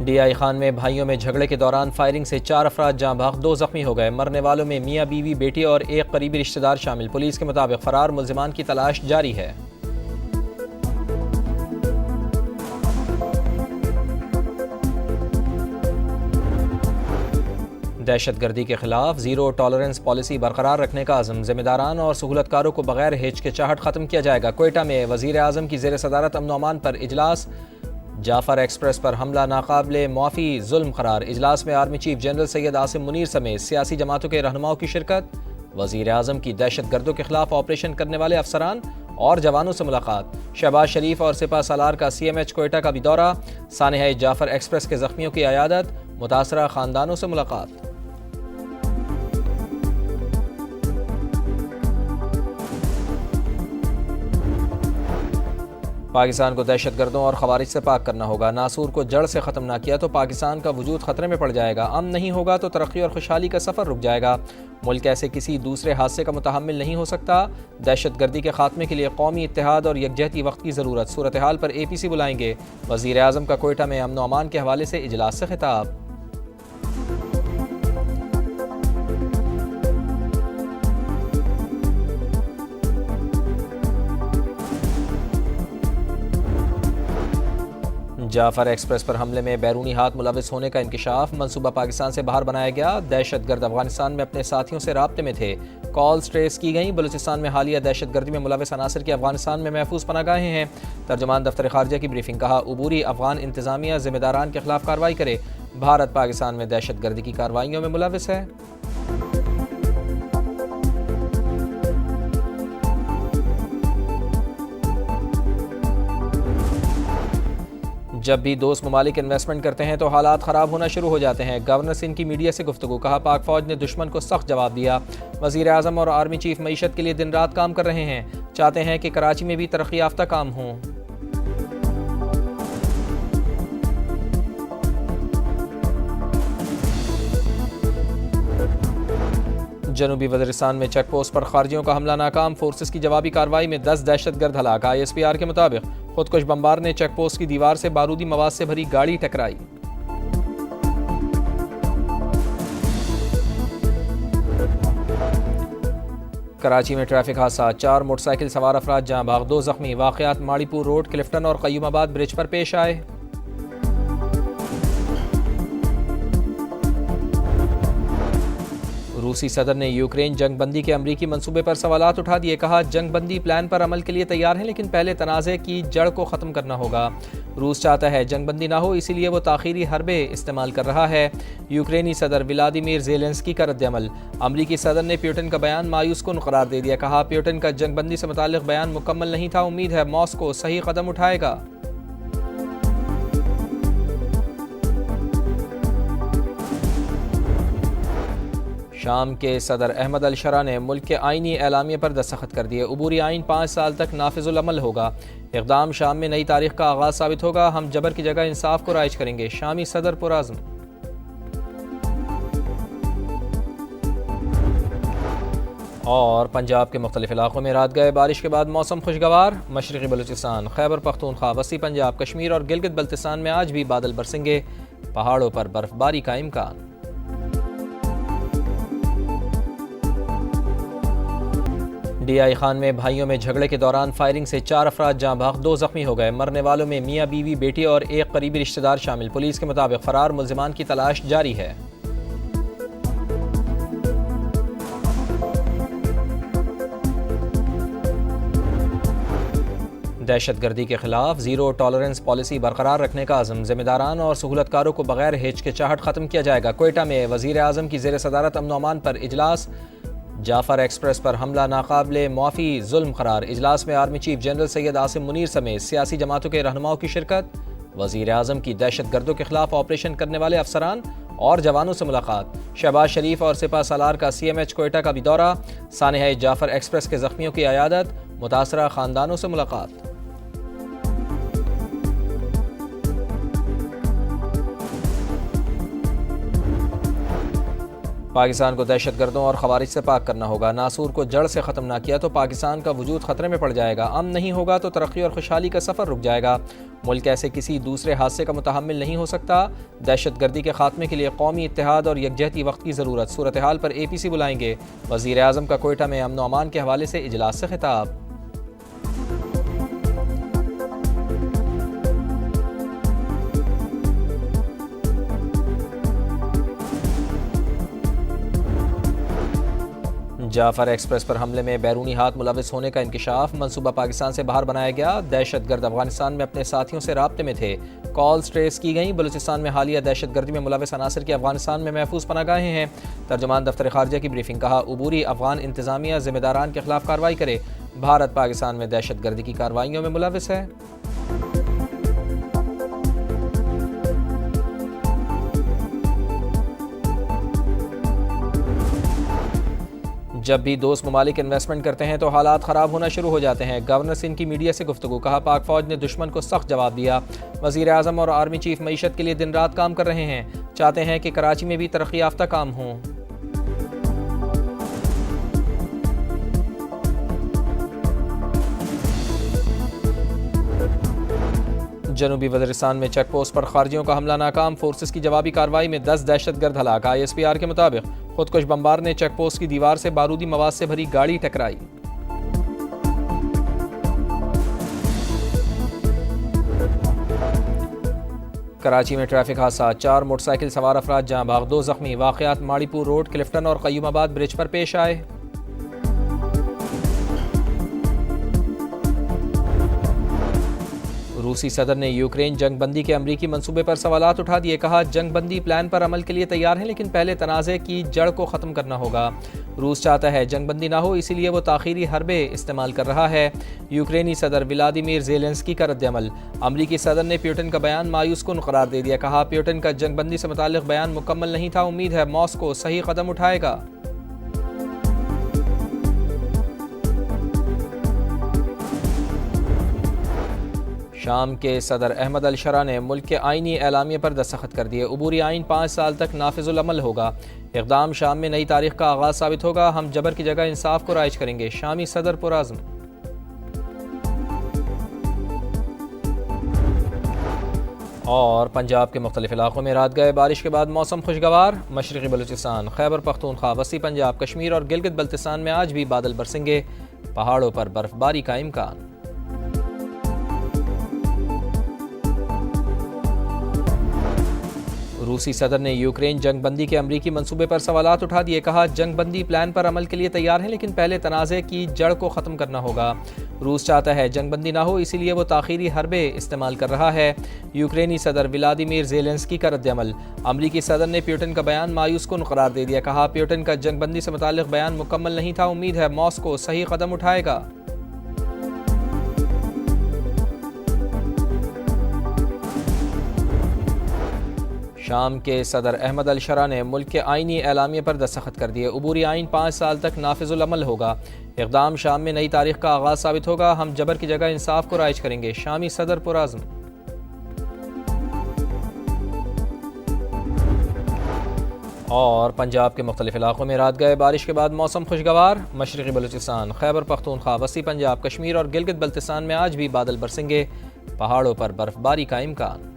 D I Khan میں بھائیوں میں جھگڑے کے دوران فائرنگ سے 4 افراد جاں بحق 2 زخمی ہو گئے۔ مرنے والوں میں میاں بیوی بیٹی اور ایک قریبی رشتہ دار شامل۔ پولیس کے مطابق فرار ملزمان کی تلاش جاری ہے۔ دہشت گردی کے خلاف زیرو ٹالرنس پالیسی برقرار رکھنے کا عزم۔ ذمہ داران اور سہولت کاروں کو بغیر ہچکچاہٹ ختم کیا جائے گا۔ کوئٹہ میں وزیر اعظم کی زیر صدارت امن و امان پر اجلاس۔ جعفر ایکسپریس پر حملہ ناقابل معافی ظلم قرار۔ اجلاس میں army chief general Syed Asim Munir سمیت سیاسی جماعتوں کے رہنماؤں کی شرکت۔ وزیر اعظم کی دہشت گردوں کے خلاف آپریشن کرنے والے افسران اور جوانوں سے ملاقات۔ شہباز شریف اور سپہ سالار کا سی ایم ایچ کوئٹہ کا بھی دورہ۔ سانحہ جعفر ایکسپریس کے زخمیوں کی عیادت۔ متاثرہ خاندانوں سے ملاقات۔ پاکستان کو دہشت گردوں اور خوارج سے پاک کرنا ہوگا۔ ناسور کو جڑ سے ختم نہ کیا تو پاکستان کا وجود خطرے میں پڑ جائے گا۔ امن نہیں ہوگا تو ترقی اور خوشحالی کا سفر رک جائے گا۔ ملک ایسے کسی دوسرے حادثے کا متحمل نہیں ہو سکتا۔ دہشت گردی کے خاتمے کے لیے قومی اتحاد اور یکجہتی وقت کی ضرورت۔ صورتحال پر اے پی سی بلائیں گے۔ وزیر اعظم کا کوئٹہ میں امن و امان کے حوالے سے اجلاس سے خطاب۔ جعفر ایکسپریس پر حملے میں بیرونی ہاتھ ملوث ہونے کا انکشاف۔ منصوبہ پاکستان سے باہر بنایا گیا۔ دہشت گرد افغانستان میں اپنے ساتھیوں سے رابطے میں تھے۔ کالز ٹریس کی گئیں۔ بلوچستان میں حالیہ دہشت گردی میں ملوث عناصر کی افغانستان میں محفوظ پناہ گاہیں ہیں۔ ترجمان دفتر خارجہ کی بریفنگ۔ کہا عبوری افغان انتظامیہ ذمہ داران کے خلاف کارروائی کرے۔ بھارت پاکستان میں دہشت گردی کی کارروائیوں میں ملوث ہے۔ جب بھی دوست ممالک انویسٹمنٹ کرتے ہیں تو حالات خراب ہونا شروع ہو جاتے ہیں۔ گورنر سندھ کی میڈیا سے گفتگو۔ کہا پاک فوج نے دشمن کو سخت جواب دیا۔ وزیر اعظم اور آرمی چیف معیشت کے لیے دن رات کام کر رہے ہیں۔ چاہتے ہیں کہ کراچی میں بھی ترقی یافتہ کام ہوں۔ جنوبی وزیرستان میں چیک پوسٹ پر خارجیوں کا حملہ ناکام۔ فورسز کی جوابی کارروائی میں 10 دہشت گرد ہلاک۔ آئی ایس پی آر کے مطابق خودکش بمبار نے چیک پوسٹ کی دیوار سے بارودی مواد سے بھری گاڑی ٹکرائی۔ کراچی میں ٹریفک حادثہ۔ 4 موٹر سائیکل سوار افراد جاں بحق 2 زخمی۔ واقعات ماڑی پور روڈ، کلفٹن اور قیوم آباد برج پر پیش آئے۔ روسی صدر نے یوکرین جنگ بندی کے امریکی منصوبے پر سوالات اٹھا دیے۔ کہا جنگ بندی پلان پر عمل کے لیے تیار ہیں لیکن پہلے تنازع کی جڑ کو ختم کرنا ہوگا۔ روس چاہتا ہے جنگ بندی نہ ہو، اسی لیے وہ تاخیری حربے استعمال کر رہا ہے۔ یوکرینی صدر ولادیمیر زیلنسکی کا رد عمل۔ امریکی صدر نے پیوٹن کا بیان مایوس کن قرار دے دیا۔ کہا پیوٹن کا جنگ بندی سے متعلق بیان مکمل نہیں تھا۔ امید ہے ماسکو صحیح قدم اٹھائے گا۔ شام کے صدر احمد الشرا نے ملک کے آئینی اعلامیے پر دستخط کر دیے۔ عبوری آئین 5 سال تک نافذ العمل ہوگا۔ اقدام شام میں نئی تاریخ کا آغاز ثابت ہوگا۔ ہم جبر کی جگہ انصاف کو رائج کریں گے۔ شامی صدر پرعزم۔ اور پنجاب کے مختلف علاقوں میں رات گئے بارش کے بعد موسم خوشگوار۔ مشرقی بلوچستان، خیبر پختونخوا، وسطی پنجاب، کشمیر اور گلگت بلتستان میں آج بھی بادل برسیں گے۔ پہاڑوں پر برف باری کا امکان۔ ڈی آئی خان میں بھائیوں میں جھگڑے کے دوران فائرنگ سے 4 افراد جاں بحق 2 زخمی ہو گئے۔ مرنے والوں میں میاں بیوی بیٹی اور ایک قریبی رشتہ دار شامل۔ پولیس کے مطابق فرار ملزمان کی تلاش جاری ہے۔ دہشت گردی کے خلاف زیرو ٹالرنس پالیسی برقرار رکھنے کا عزم۔ ذمہ داران اور سہولت کاروں کو بغیر ہچکچاہٹ ختم کیا جائے گا۔ کوئٹہ میں وزیر اعظم کی زیر صدارت امن و امان پر اجلاس۔ جعفر ایکسپریس پر حملہ ناقابل معافی ظلم قرار۔ اجلاس میں army chief general Syed Asim Munir سمیت سیاسی جماعتوں کے رہنماؤں کی شرکت۔ وزیر اعظم کی دہشت گردوں کے خلاف آپریشن کرنے والے افسران اور جوانوں سے ملاقات۔ شہباز شریف اور سپہ سالار کا سی ایم ایچ کوئٹہ کا بھی دورہ۔ سانحہ جعفر ایکسپریس کے زخمیوں کی عیادت۔ متاثرہ خاندانوں سے ملاقات۔ پاکستان کو دہشت گردوں اور خوارج سے پاک کرنا ہوگا، ناسور کو جڑ سے ختم نہ کیا تو پاکستان کا وجود خطرے میں پڑ جائے گا، امن نہیں ہوگا تو ترقی اور خوشحالی کا سفر رک جائے گا، ملک ایسے کسی دوسرے حادثے کا متحمل نہیں ہو سکتا، دہشت گردی کے خاتمے کے لیے قومی اتحاد اور یکجہتی وقت کی ضرورت، صورتحال پر اے پی سی بلائیں گے، وزیر اعظم کا کوئٹہ میں امن و امان کے حوالے سے اجلاس سے خطاب۔ جعفر ایکسپریس پر حملے میں بیرونی ہاتھ ملوث ہونے کا انکشاف، منصوبہ پاکستان سے باہر بنایا گیا، دہشت گرد افغانستان میں اپنے ساتھیوں سے رابطے میں تھے، کالز ٹریس کی گئیں، بلوچستان میں حالیہ دہشت گردی میں ملوث عناصر کی افغانستان میں محفوظ پناہ گاہیں ہیں، ترجمان دفتر خارجہ کی بریفنگ، کہا عبوری افغان انتظامیہ ذمہ داران کے خلاف کارروائی کرے، بھارت پاکستان میں دہشت گردی کی کارروائیوں میں ملوث ہے۔ جب بھی دوست ممالک انویسٹمنٹ کرتے ہیں تو حالات خراب ہونا شروع ہو جاتے ہیں، گورنر سندھ کی میڈیا سے گفتگو، کہا پاک فوج نے دشمن کو سخت جواب دیا، وزیر اعظم اور آرمی چیف معیشت کے لیے دن رات کام کر رہے ہیں، چاہتے ہیں کہ کراچی میں بھی ترقی یافتہ کام ہوں۔ جنوبی وزیرستان میں چیک پوسٹ پر خارجیوں کا حملہ ناکام، فورسز کی جوابی کارروائی میں 10 دہشت گرد ہلاک، آئی ایس پی آر کے مطابق خودکش بمبار نے چیک پوسٹ کی دیوار سے بارودی مواد سے بھری گاڑی ٹکرائی۔ کراچی میں ٹریفک حادثہ، 4 موٹر سائیکل سوار افراد جاں بحق، 2 زخمی، واقعات ماڑی پور روڈ، کلفٹن اور قیوم آباد برج پر پیش آئے۔ روسی صدر نے یوکرین جنگ بندی کے امریکی منصوبے پر سوالات اٹھا دیے، کہا جنگ بندی پلان پر عمل کے لیے تیار ہیں لیکن پہلے تنازع کی جڑ کو ختم کرنا ہوگا، روس چاہتا ہے جنگ بندی نہ ہو اسی لیے وہ تاخیری حربے استعمال کر رہا ہے، یوکرینی صدر ولادیمیر زیلنسکی کا رد عمل، امریکی صدر نے پیوٹن کا بیان مایوس کن قرار دے دیا، کہا پیوٹن کا جنگ بندی سے متعلق بیان مکمل نہیں تھا، امید ہے ماسکو صحیح قدم اٹھائے گا۔ شام کے صدر احمد الشرا نے ملک کے آئینی اعلامیے پر دستخط کر دیے، عبوری آئین 5 سال تک نافذ العمل ہوگا، اقدام شام میں نئی تاریخ کا آغاز ثابت ہوگا، ہم جبر کی جگہ انصاف کو رائج کریں گے، شامی صدر پرعزم۔ اور پنجاب کے مختلف علاقوں میں رات گئے بارش کے بعد موسم خوشگوار، مشرقی بلوچستان، خیبر پختونخوا، وسطی پنجاب، کشمیر اور گلگت بلتستان میں آج بھی بادل برسیں گے، پہاڑوں پر برف باری کا امکان۔ روسی صدر نے یوکرین جنگ بندی کے امریکی منصوبے پر سوالات اٹھا دیے، کہا جنگ بندی پلان پر عمل کے لیے تیار ہیں لیکن پہلے تنازع کی جڑ کو ختم کرنا ہوگا، روس چاہتا ہے جنگ بندی نہ ہو اسی لیے وہ تاخیری حربے استعمال کر رہا ہے، یوکرینی صدر ولادیمیر زیلنسکی کا رد عمل، امریکی صدر نے پیوٹن کا بیان مایوس کن قرار دے دیا، کہا پیوٹن کا جنگ بندی سے متعلق بیان مکمل نہیں تھا، امید ہے ماسکو صحیح قدم اٹھائے گا۔ شام کے صدر احمد الشرا نے ملک کے آئینی اعلامیے پر دستخط کر دیے، عبوری آئین 5 سال تک نافذ العمل ہوگا، اقدام شام میں نئی تاریخ کا آغاز ثابت ہوگا، ہم جبر کی جگہ انصاف کو رائج کریں گے، شامی صدر پرعزم۔ اور پنجاب کے مختلف علاقوں میں رات گئے بارش کے بعد موسم خوشگوار، مشرقی بلوچستان، خیبر پختونخوا، وسطی پنجاب، کشمیر اور گلگت بلتستان میں آج بھی بادل برسیں گے، پہاڑوں پر برف باری کا امکان۔